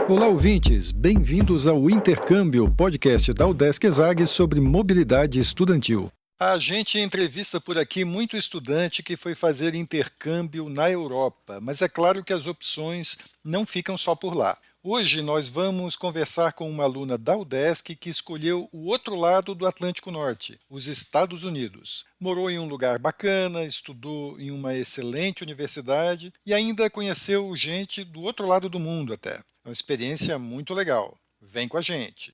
Olá, ouvintes! Bem-vindos ao Intercâmbio, podcast da UDESC ESAG sobre mobilidade estudantil. A gente entrevista por aqui muito estudante que foi fazer intercâmbio na Europa, mas é claro que as opções não ficam só por lá. Hoje nós vamos conversar com uma aluna da UDESC que escolheu o outro lado do Atlântico Norte, os Estados Unidos. Morou em um lugar bacana, estudou em uma excelente universidade e ainda conheceu gente do outro lado do mundo até. É uma experiência muito legal. Vem com a gente!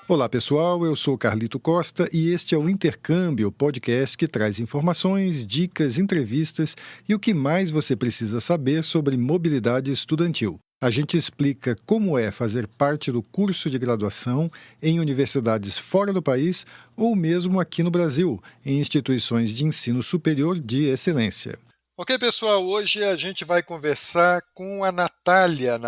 Olá pessoal, eu sou Carlito Costa e este é o Intercâmbio, podcast que traz informações, dicas, entrevistas e o que mais você precisa saber sobre mobilidade estudantil. A gente explica como é fazer parte do curso de graduação em universidades fora do país ou mesmo aqui no Brasil, em instituições de ensino superior de excelência. Ok, pessoal, hoje a gente vai conversar com a Natália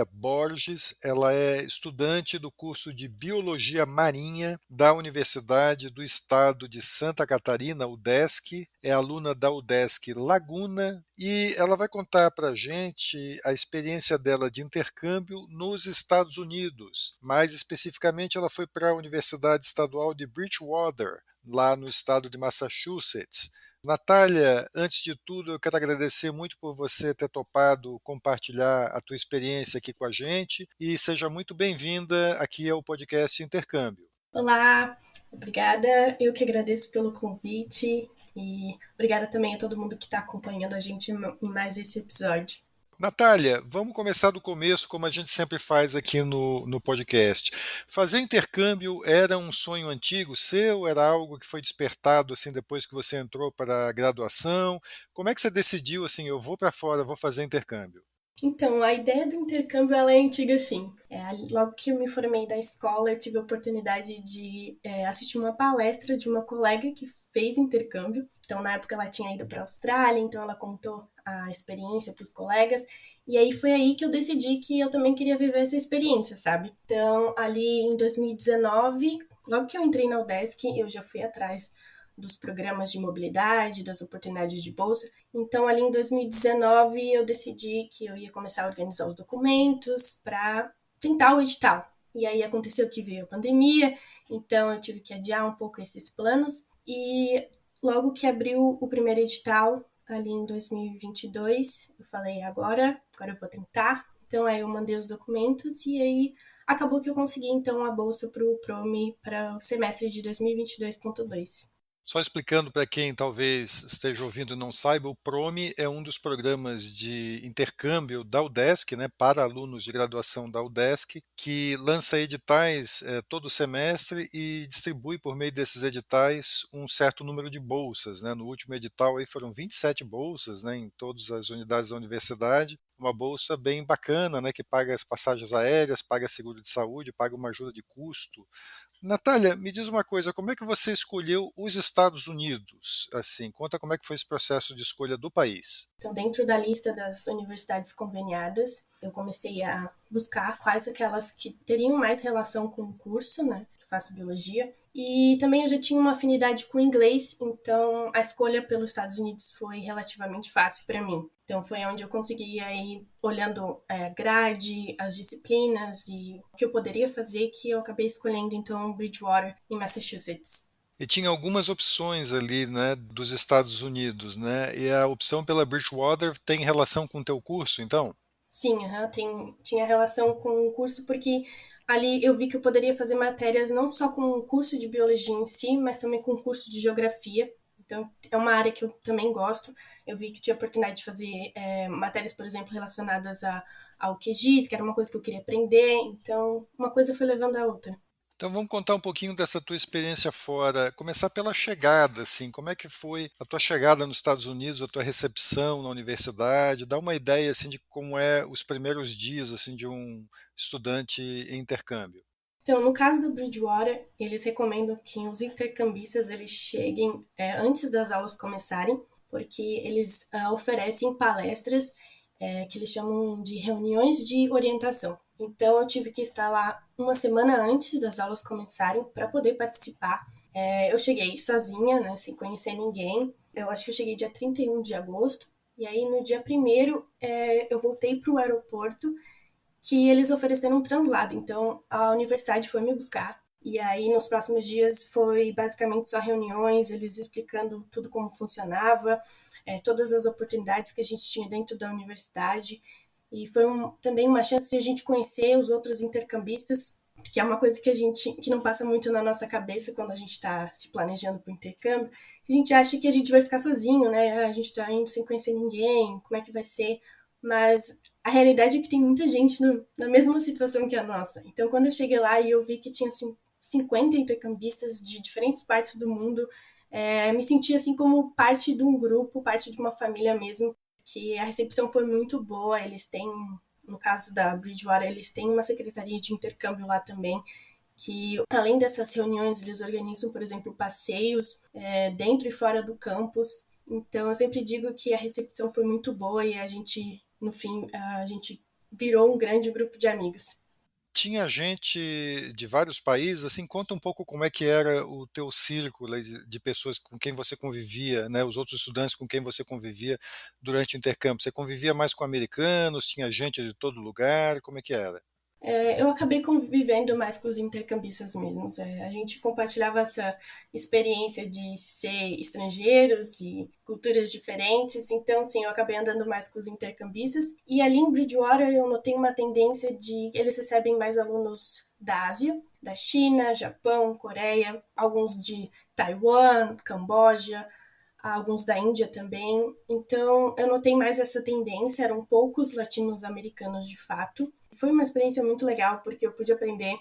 Borges. Ela é estudante do curso de Biologia Marinha da Universidade do Estado de Santa Catarina, UDESC. É aluna da UDESC Laguna e ela vai contar para a gente a experiência dela de intercâmbio nos Estados Unidos. Mais especificamente, ela foi para a Universidade Estadual de Bridgewater, lá no estado de Massachusetts. Natália, antes de tudo, eu quero agradecer muito por você ter topado compartilhar a tua experiência aqui com a gente e seja muito bem-vinda aqui ao podcast Intercâmbio. Olá, obrigada. Eu que agradeço pelo convite e obrigada também a todo mundo que está acompanhando a gente em mais esse episódio. Natália, vamos começar do começo, como a gente sempre faz aqui no podcast. Fazer intercâmbio era um sonho antigo seu? Era algo que foi despertado assim depois que você entrou para a graduação? Como é que você decidiu assim, eu vou para fora, vou fazer intercâmbio? Então, a ideia do intercâmbio ela é antiga sim. Logo que eu me formei da escola, eu tive a oportunidade de assistir uma palestra de uma colega que fez intercâmbio. Então, na época, ela tinha ido para a Austrália, então ela contou a experiência para os colegas. E aí foi aí que eu decidi que eu também queria viver essa experiência, sabe? Então, ali em 2019, logo que eu entrei na UDESC, eu já fui atrás dos programas de mobilidade, das oportunidades de bolsa. Então, ali em 2019, eu decidi que eu ia começar a organizar os documentos para tentar o edital. E aí aconteceu que veio a pandemia, então eu tive que adiar um pouco esses planos. E logo que abriu o primeiro edital, ali em 2022, eu falei, agora eu vou tentar. Então, aí eu mandei os documentos e aí acabou que eu consegui, então, a bolsa para o PROME para o semestre de 2022.2. Só explicando para quem talvez esteja ouvindo e não saiba, o PROME é um dos programas de intercâmbio da UDESC, né, para alunos de graduação da UDESC, que lança editais todo semestre e distribui por meio desses editais um certo número de bolsas, né. No último edital aí foram 27 bolsas, né, em todas as unidades da universidade. Uma bolsa bem bacana, né, que paga as passagens aéreas, paga seguro de saúde, paga uma ajuda de custo. Natália, me diz uma coisa, como é que você escolheu os Estados Unidos? Assim, conta como é que foi esse processo de escolha do país. Então, dentro da lista das universidades conveniadas, eu comecei a buscar quais aquelas que teriam mais relação com o curso, né? Que eu faço biologia. E também eu já tinha uma afinidade com inglês, então a escolha pelos Estados Unidos foi relativamente fácil para mim. Então foi onde eu consegui aí, olhando a grade, as disciplinas e o que eu poderia fazer, que eu acabei escolhendo então Bridgewater, em Massachusetts. E tinha algumas opções ali, né, dos Estados Unidos, né? E a opção pela Bridgewater tem relação com o teu curso, então? Sim, tinha relação com o curso, porque ali eu vi que eu poderia fazer matérias não só com o curso de biologia em si, mas também com o curso de geografia. Então, é uma área que eu também gosto. Eu vi que tinha oportunidade de fazer matérias, por exemplo, relacionadas ao QGIS, que era uma coisa que eu queria aprender. Então, uma coisa foi levando a outra. Então vamos contar um pouquinho dessa tua experiência fora, começar pela chegada, assim, como é que foi a tua chegada nos Estados Unidos, a tua recepção na universidade, dá uma ideia assim de como é os primeiros dias assim de um estudante em intercâmbio. Então, no caso do Bridgewater, eles recomendam que os intercambistas eles cheguem antes das aulas começarem, porque eles oferecem palestras que eles chamam de reuniões de orientação. Então, eu tive que estar lá uma semana antes das aulas começarem para poder participar. Eu cheguei sozinha, né, sem conhecer ninguém. Eu acho que eu cheguei dia 31 de agosto, e aí no dia 1º eu voltei para o aeroporto, que eles ofereceram um translado. Então a universidade foi me buscar. E aí nos próximos dias foi basicamente só reuniões, eles explicando tudo como funcionava, todas as oportunidades que a gente tinha dentro da universidade. E foi também uma chance de a gente conhecer os outros intercambistas, que é uma coisa que não passa muito na nossa cabeça quando a gente está se planejando para o intercâmbio. A gente acha que a gente vai ficar sozinho, né? A gente está indo sem conhecer ninguém, como é que vai ser? Mas a realidade é que tem muita gente na mesma situação que a nossa. Então, quando eu cheguei lá e eu vi que tinha assim, 50 intercambistas de diferentes partes do mundo, me senti assim como parte de um grupo, parte de uma família mesmo, que a recepção foi muito boa. Eles têm, no caso da Bridgewater, eles têm uma secretaria de intercâmbio lá também, que além dessas reuniões, eles organizam, por exemplo, passeios dentro e fora do campus. Então, eu sempre digo que a recepção foi muito boa e a gente, no fim, a gente virou um grande grupo de amigos. Tinha gente de vários países, assim, conta um pouco como é que era o teu círculo aí de pessoas com quem você convivia, né, os outros estudantes com quem você convivia durante o intercâmbio. Você convivia mais com americanos, tinha gente de todo lugar, como é que era? Eu acabei convivendo mais com os intercambistas mesmos. A gente compartilhava essa experiência de ser estrangeiros e culturas diferentes. Então, sim, eu acabei andando mais com os intercambistas. E ali em Bridgewater eu notei uma tendência de eles recebem mais alunos da Ásia, da China, Japão, Coreia, alguns de Taiwan, Camboja, alguns da Índia também. Então, eu notei mais essa tendência, eram poucos latinos-americanos de fato. Foi uma experiência muito legal, porque eu pude aprender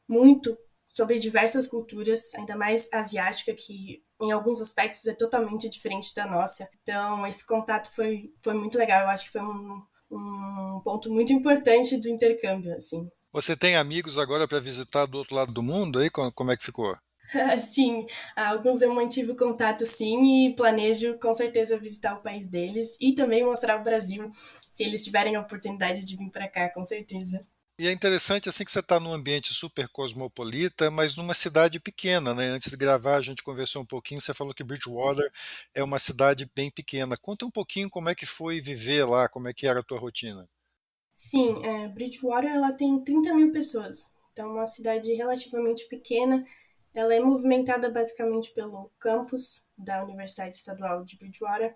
muito sobre diversas culturas, ainda mais asiática, que em alguns aspectos é totalmente diferente da nossa. Então, esse contato foi muito legal. Eu acho que foi um ponto muito importante do intercâmbio, assim. Você tem amigos agora para visitar do outro lado do mundo aí? Como é que ficou? Sim, alguns eu mantive o contato sim e planejo com certeza visitar o país deles e também mostrar o Brasil, se eles tiverem a oportunidade de vir para cá, com certeza. E é interessante assim que você está num ambiente super cosmopolita, mas numa cidade pequena, né? Antes de gravar, a gente conversou um pouquinho, você falou que Bridgewater é uma cidade bem pequena. Conta um pouquinho como é que foi viver lá, como é que era a tua rotina. Sim, Bridgewater ela tem 30 mil pessoas, então é uma cidade relativamente pequena. Ela é movimentada basicamente pelo campus da Universidade Estadual de Bridgewater,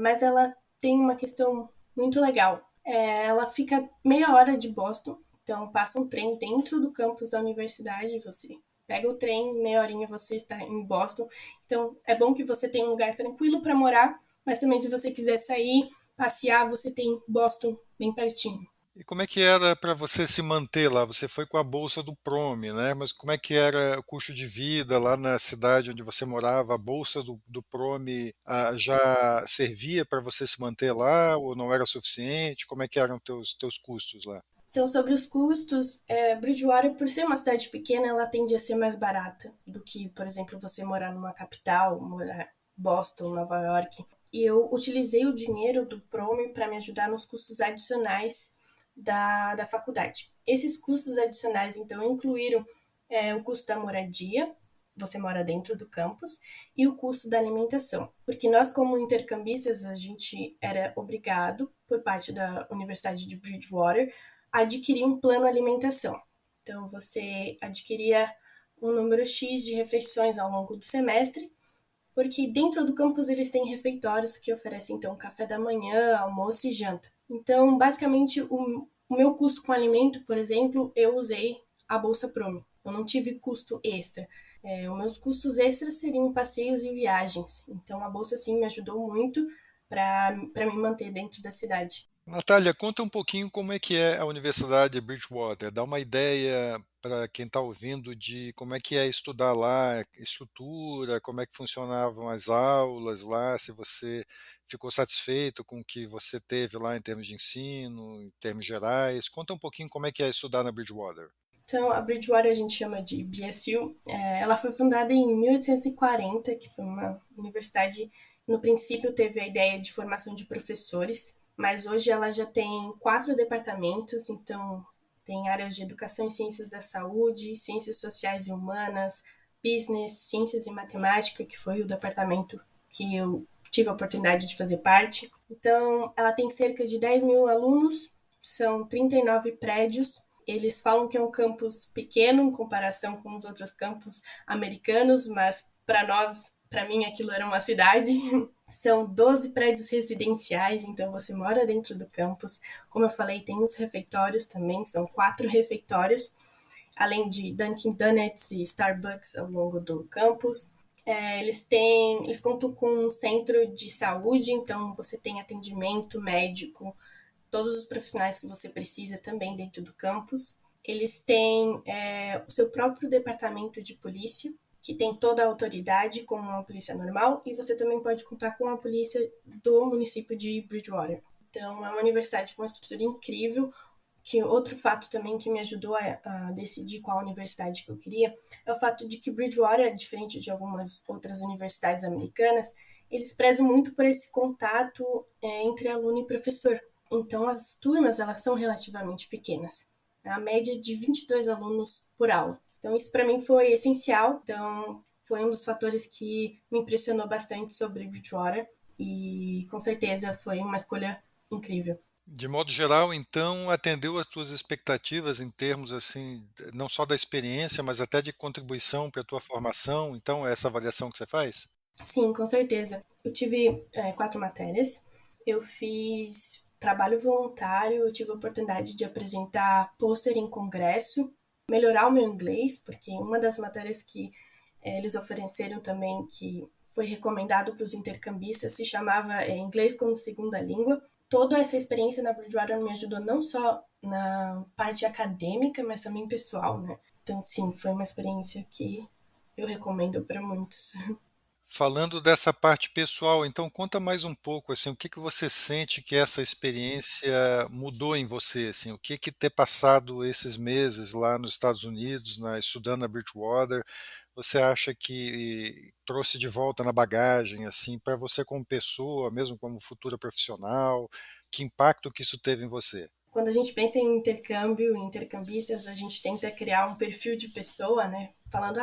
mas ela tem uma questão muito legal. Ela fica meia hora de Boston, então passa um trem dentro do campus da universidade, você pega o trem, meia horinha você está em Boston. Então é bom que você tenha um lugar tranquilo para morar, mas também se você quiser sair, passear, você tem Boston bem pertinho. E como é que era para você se manter lá? Você foi com a bolsa do Prome, né? Mas como é que era o custo de vida lá na cidade onde você morava? A bolsa do Prome já servia para você se manter lá ou não era suficiente? Como é que eram teus custos lá? Então, sobre os custos, Bridgewater, por ser uma cidade pequena, ela tende a ser mais barata do que, por exemplo, você morar numa capital, morar em Boston, Nova York. E eu utilizei o dinheiro do Prome para me ajudar nos custos adicionais da faculdade. Esses custos adicionais, então, incluíram o custo da moradia, você mora dentro do campus, e o custo da alimentação. Porque nós, como intercambistas, a gente era obrigado, por parte da Universidade de Bridgewater, adquirir um plano alimentação. Então, você adquiria um número X de refeições ao longo do semestre, porque dentro do campus eles têm refeitórios que oferecem então café da manhã, almoço e janta. Então, basicamente, o meu custo com alimento, por exemplo, eu usei a Bolsa Promo. Eu não tive custo extra. Os meus custos extras seriam passeios e viagens. Então, a Bolsa, sim, me ajudou muito para me manter dentro da cidade. Natália, conta um pouquinho como é que é a Universidade de Bridgewater. Dá uma ideia para quem está ouvindo de como é que é estudar lá, estrutura, como é que funcionavam as aulas lá, se você ficou satisfeito com o que você teve lá em termos de ensino, em termos gerais. Conta um pouquinho como é que é estudar na Bridgewater. Então, a Bridgewater a gente chama de BSU. Ela foi fundada em 1840, que foi uma universidade, no princípio teve a ideia de formação de professores, mas hoje ela já tem 4 departamentos, então tem áreas de educação e ciências da saúde, ciências sociais e humanas, business, ciências e matemática, que foi o departamento que eu tive a oportunidade de fazer parte. Então, ela tem cerca de 10 mil alunos, são 39 prédios. Eles falam que é um campus pequeno em comparação com os outros campus americanos, mas para mim, aquilo era uma cidade. São 12 prédios residenciais, então você mora dentro do campus. Como eu falei, tem os refeitórios também, são 4 refeitórios, além de Dunkin' Donuts e Starbucks ao longo do campus. Eles contam com um centro de saúde, então você tem atendimento médico, todos os profissionais que você precisa também dentro do campus. Eles têm o seu próprio departamento de polícia, que tem toda a autoridade, como uma polícia normal, e você também pode contar com a polícia do município de Bridgewater. Então, é uma universidade com uma estrutura incrível, que outro fato também que me ajudou a decidir qual universidade que eu queria é o fato de que Bridgewater, diferente de algumas outras universidades americanas, eles prezam muito por esse contato entre aluno e professor. Então, as turmas elas são relativamente pequenas. A média é de 22 alunos por aula. Então, isso para mim foi essencial. Então, foi um dos fatores que me impressionou bastante sobre Bridgewater e, com certeza, foi uma escolha incrível. De modo geral, então, atendeu às tuas expectativas em termos assim, não só da experiência, mas até de contribuição para a tua formação. Então, é essa avaliação que você faz? Sim, com certeza. Eu tive 4 matérias. Eu fiz trabalho voluntário, eu tive a oportunidade de apresentar pôster em congresso, melhorar o meu inglês, porque uma das matérias que eles ofereceram também, que foi recomendado para os intercambistas, se chamava Inglês como Segunda Língua. Toda essa experiência na Bridgewater me ajudou não só na parte acadêmica, mas também pessoal, né? Então, sim, foi uma experiência que eu recomendo para muitos. Falando dessa parte pessoal, então conta mais um pouco, assim, o que que você sente que essa experiência mudou em você, assim, o que que ter passado esses meses lá nos Estados Unidos, estudando na Bridgewater, você acha que trouxe de volta na bagagem, assim, para você como pessoa, mesmo como futura profissional, que impacto que isso teve em você? Quando a gente pensa em intercâmbio, em intercambistas, a gente tenta criar um perfil de pessoa, né? Falando,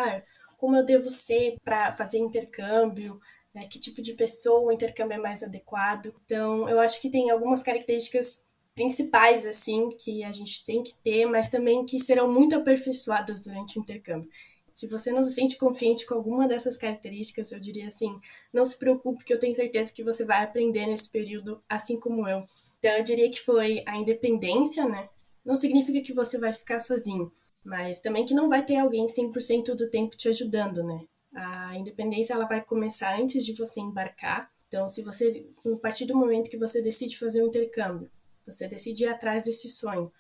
como eu devo ser para fazer intercâmbio, né? Que tipo de pessoa o intercâmbio é mais adequado. Então, eu acho que tem algumas características principais, assim, que a gente tem que ter, mas também que serão muito aperfeiçoadas durante o intercâmbio. Se você não se sente confiante com alguma dessas características, eu diria assim, não se preocupe, que eu tenho certeza que você vai aprender nesse período, assim como eu. Então, eu diria que foi a independência, né? Não significa que você vai ficar sozinho, mas também que não vai ter alguém 100% do tempo te ajudando, né? A independência, ela vai começar antes de você embarcar. Então, se você, a partir do momento que você decide fazer um intercâmbio, você decide ir atrás desse sonho,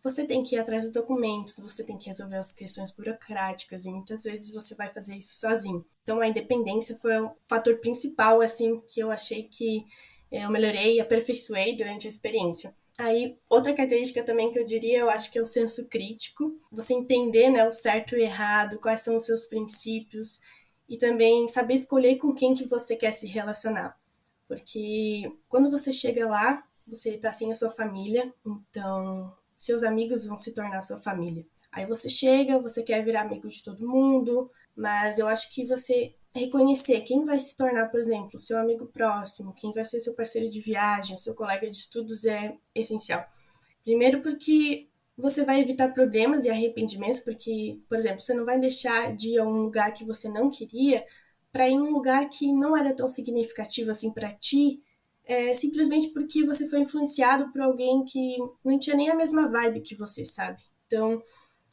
você tem que ir atrás dos documentos, você tem que resolver as questões burocráticas e muitas vezes você vai fazer isso sozinho. Então, a independência foi o fator principal, assim, que eu achei que eu melhorei e aperfeiçoei durante a experiência. Aí, outra característica também que eu diria, eu acho que é o senso crítico. Você entender, né, o certo e o errado, quais são os seus princípios e também saber escolher com quem que você quer se relacionar. Porque quando você chega lá, você está sem a sua família, então seus amigos vão se tornar sua família. Aí você chega, você quer virar amigo de todo mundo, mas eu acho que você reconhecer quem vai se tornar, por exemplo, seu amigo próximo, quem vai ser seu parceiro de viagem, seu colega de estudos é essencial. Primeiro porque você vai evitar problemas e arrependimentos, porque, por exemplo, você não vai deixar de ir a um lugar que você não queria para ir em um lugar que não era tão significativo assim para ti, simplesmente porque você foi influenciado por alguém que não tinha nem a mesma vibe que você, sabe? Então,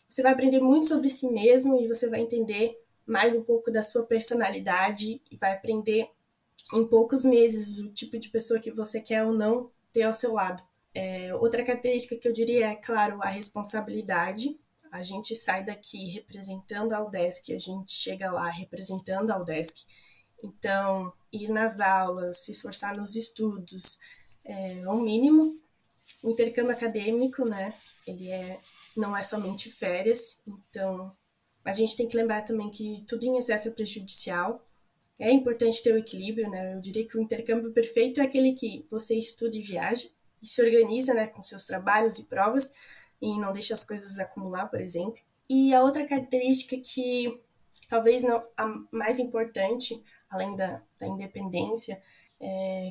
você vai aprender muito sobre si mesmo e você vai entender mais um pouco da sua personalidade e vai aprender em poucos meses o tipo de pessoa que você quer ou não ter ao seu lado. Outra característica que eu diria é, claro, a responsabilidade. A gente sai daqui representando a UDESC, a gente chega lá representando a UDESC. Então, ir nas aulas, se esforçar nos estudos, é o mínimo. O intercâmbio acadêmico, né, não é somente férias, então a gente tem que lembrar também que tudo em excesso é prejudicial. É importante ter o equilíbrio, né? Eu diria que o intercâmbio perfeito é aquele que você estuda e viaja e se organiza, né, com seus trabalhos e provas e não deixa as coisas acumular, por exemplo. E a outra característica que talvez não a mais importante, além da independência,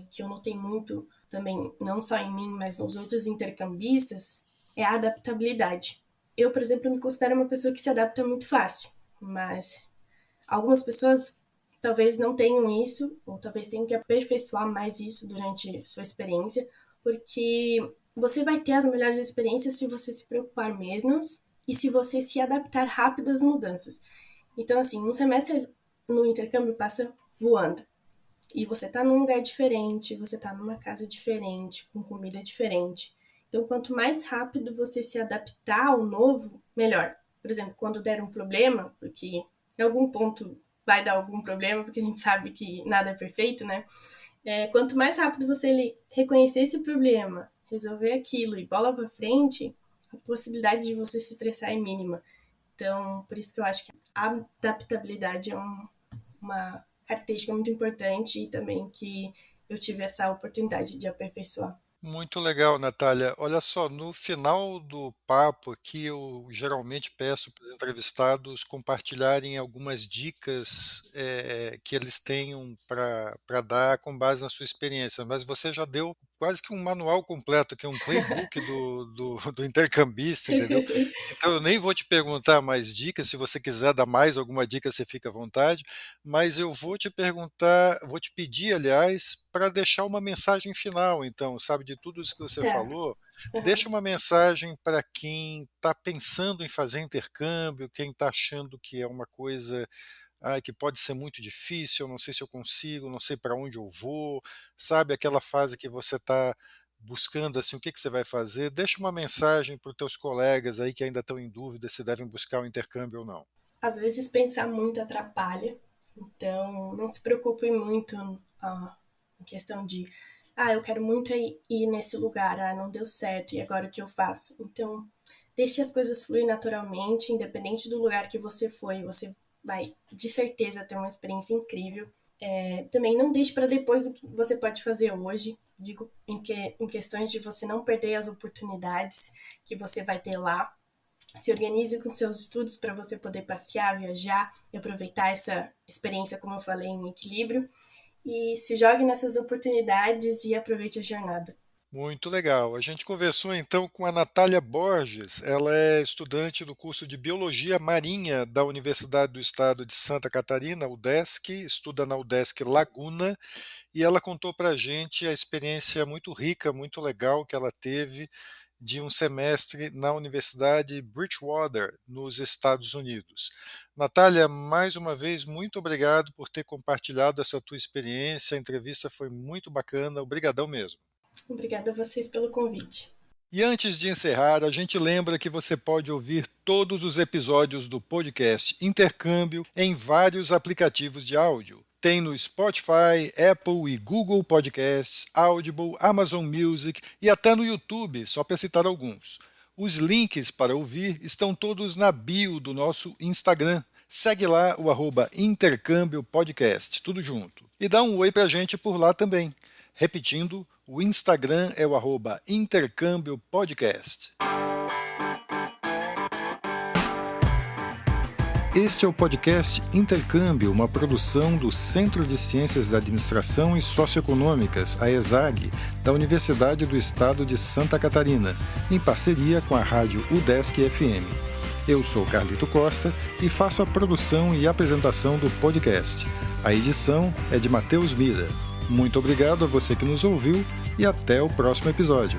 que eu notei muito também, não só em mim, mas nos outros intercambistas, é a adaptabilidade. Eu, por exemplo, me considero uma pessoa que se adapta muito fácil, mas algumas pessoas talvez não tenham isso, ou talvez tenham que aperfeiçoar mais isso durante sua experiência, porque você vai ter as melhores experiências se você se preocupar menos e se você se adaptar rápido às mudanças. Então, assim, um semestre no intercâmbio passa voando. E você tá num lugar diferente, você tá numa casa diferente, com comida diferente. Então, quanto mais rápido você se adaptar ao novo, melhor. Por exemplo, quando der um problema, porque em algum ponto vai dar algum problema, porque a gente sabe que nada é perfeito, né? Quanto mais rápido você reconhecer esse problema, resolver aquilo e bola pra frente, a possibilidade de você se estressar é mínima. Então, por isso que eu acho que a adaptabilidade é uma característica muito importante e também que eu tive essa oportunidade de aperfeiçoar. Muito legal, Natália. Olha só, no final do papo aqui, eu geralmente peço para os entrevistados compartilharem algumas dicas que eles tenham para dar com base na sua experiência, mas você já deu quase que um manual completo, que é um playbook do intercambista, entendeu? Então eu nem vou te perguntar mais dicas, se você quiser dar mais alguma dica, você fica à vontade, mas eu vou te perguntar, vou te pedir, aliás, para deixar uma mensagem final, então, sabe, de tudo isso que você Tá. falou, deixa Uhum. uma mensagem para quem está pensando em fazer intercâmbio, quem está achando que é uma coisa que pode ser muito difícil, eu não sei se eu consigo, não sei para onde eu vou, sabe, aquela fase que você está buscando assim, o que você vai fazer, deixa uma mensagem para os teus colegas aí que ainda estão em dúvida se devem buscar o intercâmbio ou não. Às vezes pensar muito atrapalha, então não se preocupe muito em questão de eu quero muito ir nesse lugar, não deu certo, e agora o que eu faço? Então, deixe as coisas fluir naturalmente, independente do lugar que você foi, você vai de certeza ter uma experiência incrível. Também não deixe para depois o que você pode fazer hoje, digo, em questões de você não perder as oportunidades que você vai ter lá. Se organize com seus estudos para você poder passear, viajar e aproveitar essa experiência, como eu falei, em equilíbrio. E se jogue nessas oportunidades e aproveite a jornada. Muito legal. A gente conversou então com a Natália Borges. Ela é estudante do curso de Biologia Marinha da Universidade do Estado de Santa Catarina, UDESC, estuda na UDESC Laguna, e ela contou para a gente a experiência muito rica, muito legal que ela teve de um semestre na Universidade Bridgewater, nos Estados Unidos. Natália, mais uma vez, muito obrigado por ter compartilhado essa tua experiência. A entrevista foi muito bacana. Obrigadão mesmo. Obrigada a vocês pelo convite. E antes de encerrar, a gente lembra que você pode ouvir todos os episódios do podcast Intercâmbio em vários aplicativos de áudio. Tem no Spotify, Apple e Google Podcasts, Audible, Amazon Music e até no YouTube, só para citar alguns. Os links para ouvir estão todos na bio do nosso Instagram. Segue lá o @Intercâmbio Podcast, tudo junto. E dá um oi pra gente por lá também. Repetindo, o Instagram é o @Intercâmbio Podcast. Este é o podcast Intercâmbio, uma produção do Centro de Ciências da Administração e Socioeconômicas, a ESAG, da Universidade do Estado de Santa Catarina, em parceria com a rádio UDESC FM. Eu sou Carlito Costa e faço a produção e apresentação do podcast. A edição é de Matheus Mira. Muito obrigado a você que nos ouviu e até o próximo episódio.